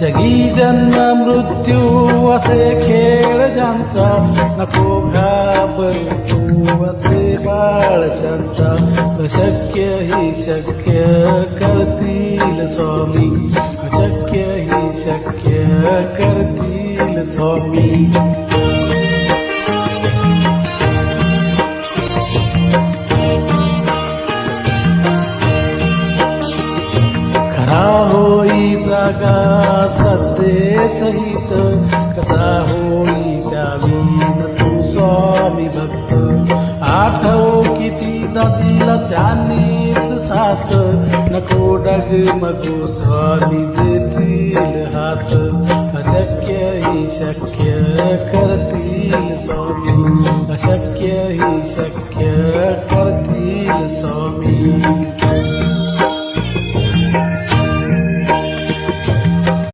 जगी जन्म मृत्यू असे खेळ ज्यांचा, नको घाबरू तू असे बाळ त्यांचा. अशक्य ही शक्य करतील स्वामी, अशक्य ही शक्य करतील स्वामी. खरा होई जागा सत्ते सहित, कसा होई त्यावीन तू स्वामी भक्त. आठव कितीदा दिला त्यांनीच साथ, नको डगमगू स्वामी देतील हात. अशक्य ही शक्य करतील स्वामी, अशक्य ही शक्य करतील स्वामी.